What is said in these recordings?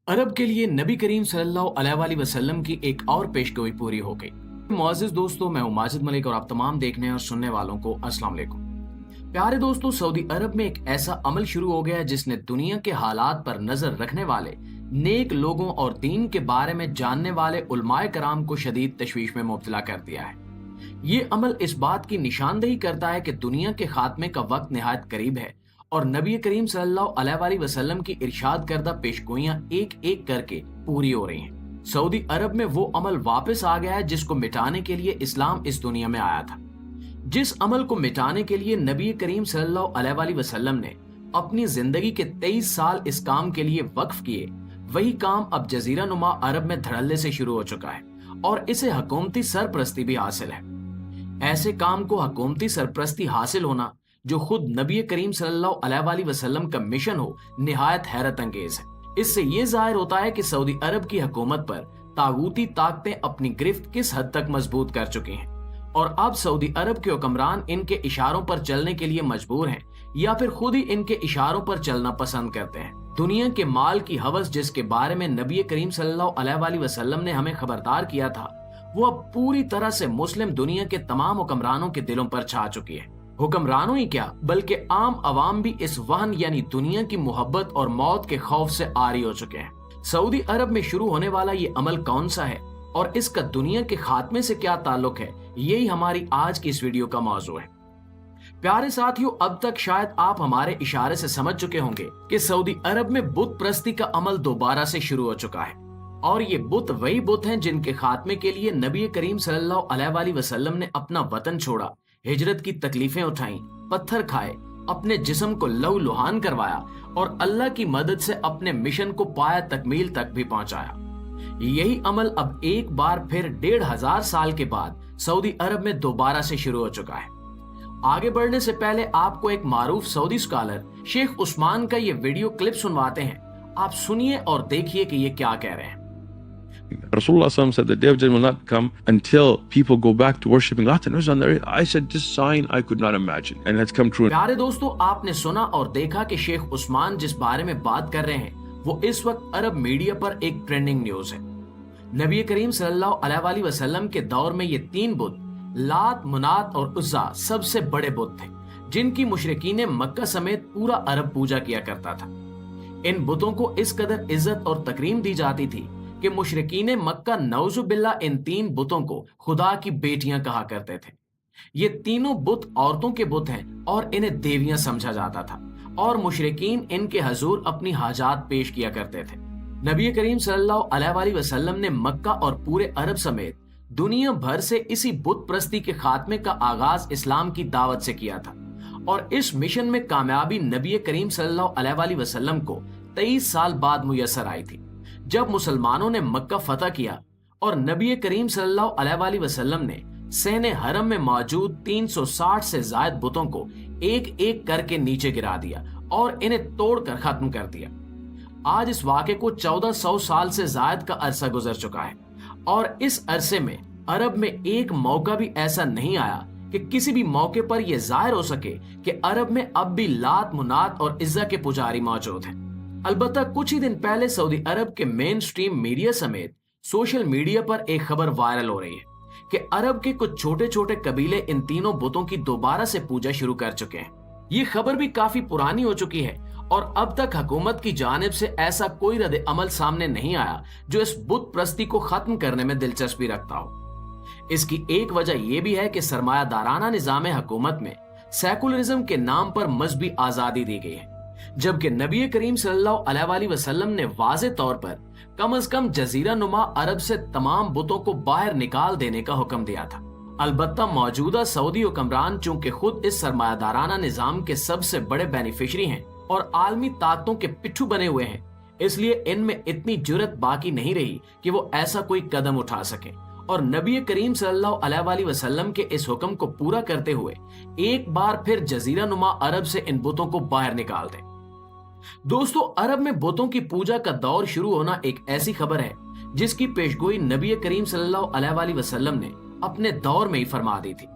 अरब के लिए नबी करीम सल्लल्लाहु अलैहि वसल्लम की एक और पेशगोई पूरी हो गई। मुअज़्ज़िज़ दोस्तों, मैं हूं माजिद मलिक और आप तमाम देखने और सुनने वालों को अस्सलाम वालेकुम। प्यारे दोस्तों, सऊदी अरब में एक ऐसा अमल शुरू हो गया जिसने दुनिया के हालात पर नजर रखने वाले नेक लोगों और दीन के बारे में जानने वाले उलमाए कराम को शदीद तशवीश में मुब्तला कर दिया है। ये अमल इस बात की निशानदेही करता है कि दुनिया के खात्मे का वक्त निहायत करीब है और नबी करीम सल्लल्लाहु अलैहि वसल्लम की इरशाद करदा पेशगोइयां एक एक करके पूरी हो रही हैं। सऊदी अरब में वो अमल वापस आ गया है जिसको मिटाने के लिए इस्लाम इस दुनिया में आया था। जिस अमल को मिटाने के लिए नबी करीम सल्लल्लाहु अलैहि वसल्लम ने अपनी जिंदगी के 23 साल इस काम के लिए वक्फ किए, वही काम अब जजीरा नुमा अरब में धड़ल्ले से शुरू हो चुका है और इसे हुकूमती सरपरस्ती भी हासिल है। ऐसे काम को हुकूमती सरपरस्ती हासिल होना जो खुद नबी करीम सल्लल्लाहु अलैहि वसल्लम का मिशन हो, निहायत हैरत अंगेज है। इससे ये जाहिर होता है कि सऊदी अरब की हुकूमत पर तागूती ताकतें अपनी गिरफ्त किस हद तक मजबूत कर चुकी हैं और अब सऊदी अरब के हुक्मरान इनके इशारों पर चलने के लिए मजबूर हैं या फिर खुद ही इनके इशारों पर चलना पसंद करते हैं। दुनिया के माल की हवस जिसके बारे में नबी करीम सल्लल्लाहु अलैहि वसल्लम ने हमें खबरदार किया था, वो अब पूरी तरह से मुस्लिम दुनिया के तमाम हुक्मरानों के दिलों पर छा चुकी है। हुक्मरानों ही क्या बल्कि आम अवाम भी इस वहन यानी दुनिया की मोहब्बत और मौत के खौफ से आरी हो चुके हैं। सऊदी अरब में शुरू होने वाला ये अमल कौन सा है और इसका दुनिया के खात्मे से क्या ताल्लुक है, यही हमारी आज की इस वीडियो का मौजू है। प्यारे साथियों, अब तक शायद आप हमारे इशारे से समझ चुके होंगे कि सऊदी अरब में बुत प्रस्ती का अमल दोबारा से शुरू हो चुका है और ये बुत वही बुत हैं जिनके खात्मे के लिए नबी करीम सल्लल्लाहु अलैहि वसल्लम ने अपना वतन छोड़ा, हिजरत की तकलीफें उठाई, पत्थर खाए, अपने जिस्म को लहू लुहान करवाया और अल्लाह की मदद से अपने मिशन को पाया तकमील तक भी पहुंचाया। यही अमल अब एक बार फिर 1500 साल के बाद सऊदी अरब में दोबारा से शुरू हो चुका है। आगे बढ़ने से पहले आपको एक मारूफ सऊदी स्कॉलर शेख उस्मान का ये वीडियो क्लिप सुनवाते हैं। आप सुनिए और देखिए कि ये क्या कह रहे हैं। Rasulullah said the day of judgment will not come until people go back to worshiping Lat and Uzza. I said this sign I could not imagine and it's come true. प्यारे दोस्तों, आपने सुना और देखा कि शेख उस्मान जिस बारे में बात कर रहे हैं वो इस वक्त अरब मीडिया पर एक ट्रेंडिंग न्यूज है। नबी करीम सल्लल्लाहु अलैहि वसल्लम के दौर में ये तीन बुत लात, मुनात और उज़्ज़ा सबसे बड़े बुत थे जिनकी मुशरिकीन मक्का समेत पूरा अरब पूजा किया करता था। इन बुतों को इस कदर इज्जत और तकरीम दी जाती थी कि मुशरिकीन मक्का नौजुबिल्ला इन तीन बुतों को खुदा की बेटियां कहा करते थे। ये तीनों बुत औरतों के बुत हैं और इन्हें देवियां समझा जाता था और मुशरिकीन इनके हजूर अपनी हाजात पेश किया करते थे। नबी करीम सल्लल्लाहु अलैहि वसल्लम ने मक्का और पूरे अरब समेत दुनिया भर से इसी बुत प्रस्ती के खात्मे का आगाज इस्लाम की दावत से किया था और इस मिशन में कामयाबी नबी करीम सल्लल्लाहु अलैहि वसल्लम को 23 साल बाद मुयस्सर आई थी जब मुसलमानों ने मक्का फतह किया और नबी करीम सल्लल्लाहु अलैहि वसल्लम ने सहने हरम में मौजूद 360 से जायद बुतों को एक एक करके नीचे गिरा दिया और इन्हें तोड़कर खत्म कर दिया। आज इस वाक़े को 1400 साल से जायद का अरसा गुजर चुका है और इस अरसे में अरब में एक मौका भी ऐसा नहीं आया कि किसी भी मौके पर यह जाहिर हो सके कि अरब में अब भी लात, मुनात और इज़्ज़ा के पुजारी मौजूद हैं। अलबत्ता कुछ ही दिन पहले सऊदी अरब के मेन स्ट्रीम मीडिया समेत सोशल मीडिया पर एक खबर वायरल हो रही है कि अरब के कुछ छोटे छोटे कबीले इन तीनों बुतों की दोबारा से पूजा शुरू कर चुके हैं। ये खबर भी काफी पुरानी हो चुकी है और अब तक हुकूमत की जानिब से ऐसा कोई रद्द अमल सामने नहीं आया जो इस बुत प्रस्ती को खत्म करने में दिलचस्पी रखता हो। इसकी एक वजह यह भी है कि सरमायादाराना निजाम हुकूमत में सेकुलरिज्म के नाम पर मजहबी आजादी दी गई है, जबकि नबी करीम सल्लल्लाहु अलैहि वसल्लम ने वाज़े तौर पर कम से कम जजीरा नुमा अरब से तमाम बुतों को बाहर निकाल देने का हुक्म दिया था। अलबत्ता मौजूदा सऊदी हुक्मरान चूंकि खुद इस सरमायादाराना निजाम के सबसे बड़े बेनिफिशरी हैं और आलमी ताकतों के पिट्ठू बने हुए हैं, इसलिए इनमें इतनी जुर्रत बाकी नहीं रही कि वो ऐसा कोई कदम उठा सके और नबी करीम सल्लल्लाहु अलैहि वसल्लम के इस हुक्म को पूरा करते हुए एक बार फिर जजीरा नुमा अरब से इन बुतों को बाहर निकाल दें। दोस्तों, अरब में बुतों की पूजा का दौर शुरू होना एक ऐसी खबर है जिसकी पेशगोई नबी करीम सल्लल्लाहु अलैहि वसल्लम ने अपने दौर में ही फरमा दी थी।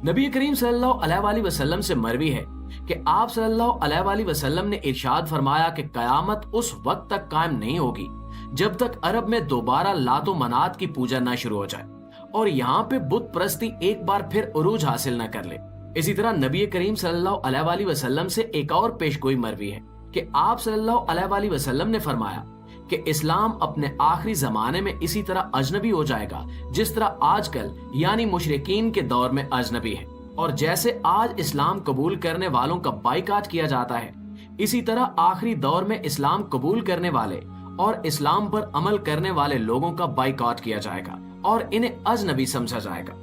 नबी करीम सल्लल्लाहु अलैहि वसल्लम से मरवी है کہ آپ صلی اللہ علیہ وآلہ وسلم نے ارشاد فرمایا کہ قیامت اس وقت تک قائم نہیں ہوگی جب تک عرب میں دوبارہ لات و منات کی پوجا نہ شروع ہو جائے اور یہاں پہ بت پرستی ایک بار پھر عروج حاصل نہ کر لے۔ اسی طرح نبی کریم صلی اللہ علیہ وآلہ وسلم سے ایک اور پیش گوئی مروی ہے کہ آپ صلی اللہ علیہ وآلہ وسلم نے فرمایا کہ اسلام اپنے آخری زمانے میں اسی طرح اجنبی ہو جائے گا جس طرح آج کل یعنی مشرکین کے دور میں اجنبی ہے، اور جیسے آج اسلام قبول کرنے والوں کا بائیکاٹ کیا جاتا ہے اسی طرح آخری دور میں اسلام قبول کرنے والے اور اسلام پر عمل کرنے والے لوگوں کا بائیکاٹ کیا جائے گا اور انہیں اجنبی سمجھا جائے گا۔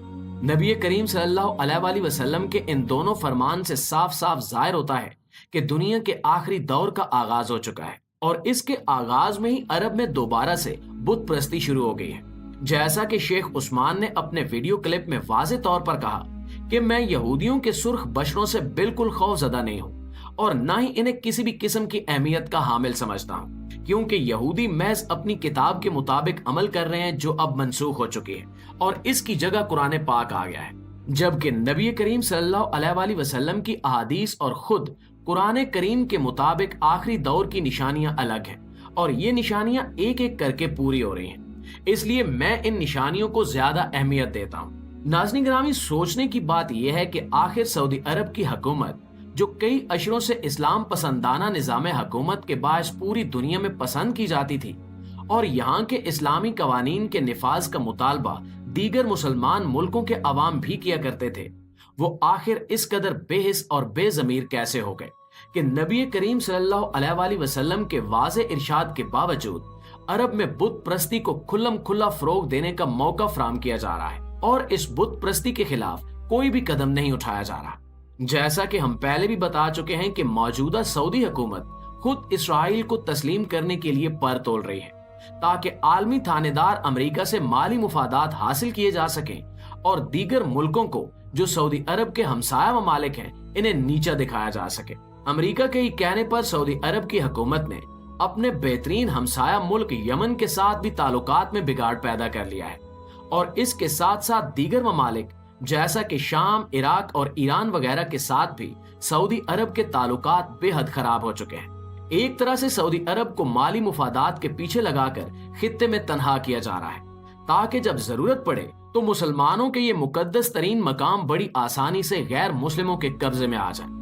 نبی کریم صلی اللہ علیہ وآلہ وسلم کے ان دونوں فرمان سے صاف صاف ظاہر ہوتا ہے کہ دنیا کے آخری دور کا آغاز ہو چکا ہے، اور اس کے آغاز میں ہی عرب میں دوبارہ سے بت پرستی شروع ہو گئی ہے۔ جیسا کہ شیخ عثمان نے اپنے ویڈیو کلپ میں واضح طور پر کہا کہ میں یہودیوں کے سرخ بشروں سے بالکل خوف زدہ نہیں ہوں اور نہ ہی انہیں کسی بھی قسم کی اہمیت کا حامل سمجھتا ہوں، کیونکہ یہودی محض اپنی کتاب کے مطابق عمل کر رہے ہیں جو اب منسوخ ہو چکی ہے اور اس کی جگہ قرآن پاک آ گیا ہے، جبکہ نبی کریم صلی اللہ علیہ وآلہ وسلم کی احادیث اور خود قرآن کریم کے مطابق آخری دور کی نشانیاں الگ ہیں اور یہ نشانیاں ایک ایک کر کے پوری ہو رہی ہیں، اس لیے میں ان نشانیوں کو زیادہ اہمیت دیتا ہوں۔ ناظرین گرامی، سوچنے کی بات یہ ہے کہ آخر سعودی عرب کی حکومت جو کئی اشروں سے اسلام پسندانہ نظام حکومت کے باعث پوری دنیا میں پسند کی جاتی تھی اور یہاں کے اسلامی قوانین کے نفاذ کا مطالبہ دیگر مسلمان ملکوں کے عوام بھی کیا کرتے تھے، وہ آخر اس قدر بے حس اور بے ضمیر کیسے ہو گئے کہ نبی کریم صلی اللہ علیہ وآلہ وسلم کے واضح ارشاد کے باوجود عرب میں بت پرستی کو کھلم کھلا فروغ دینے کا موقع فراہم کیا جا رہا ہے اور اس بت پرستی کے خلاف کوئی بھی قدم نہیں اٹھایا جا رہا۔ جیسا کہ ہم پہلے بھی بتا چکے ہیں کہ موجودہ سعودی حکومت خود اسرائیل کو تسلیم کرنے کے لیے پر تول رہی ہے تاکہ عالمی تھانے دار امریکہ سے مالی مفادات حاصل کیے جا سکیں اور دیگر ملکوں کو جو سعودی عرب کے ہمسایہ ممالک ہیں انہیں نیچا دکھایا جا سکے۔ امریکہ کے ہی کہنے پر سعودی عرب کی حکومت نے اپنے بہترین ہمسایہ ملک یمن کے ساتھ بھی تعلقات میں بگاڑ پیدا کر لیا ہے اور اس کے ساتھ ساتھ دیگر ممالک جیسا کہ شام، عراق اور ایران وغیرہ کے ساتھ بھی سعودی عرب کے تعلقات بے حد خراب ہو چکے ہیں۔ ایک طرح سے سعودی عرب کو مالی مفادات کے پیچھے لگا کر خطے میں تنہا کیا جا رہا ہے تاکہ جب ضرورت پڑے تو مسلمانوں کے یہ مقدس ترین مقام بڑی آسانی سے غیر مسلموں کے قبضے میں آ جائے۔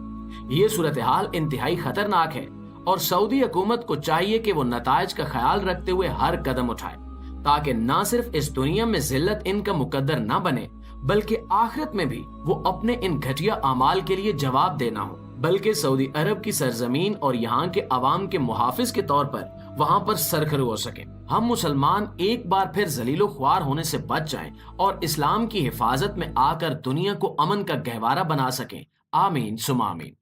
یہ صورتحال انتہائی خطرناک ہے اور سعودی حکومت کو چاہیے کہ وہ نتائج کا خیال رکھتے ہوئے ہر قدم اٹھائے تاکہ نہ صرف اس دنیا میں ذلت ان کا مقدر نہ بنے بلکہ آخرت میں بھی وہ اپنے ان گھٹیا اعمال کے لیے جواب دینا ہو، بلکہ سعودی عرب کی سرزمین اور یہاں کے عوام کے محافظ کے طور پر وہاں پر سرخرو ہو سکیں۔ ہم مسلمان ایک بار پھر ذلیل و خوار ہونے سے بچ جائیں اور اسلام کی حفاظت میں آ کر دنیا کو امن کا گہوارہ بنا سکیں۔ آمین ثم آمین۔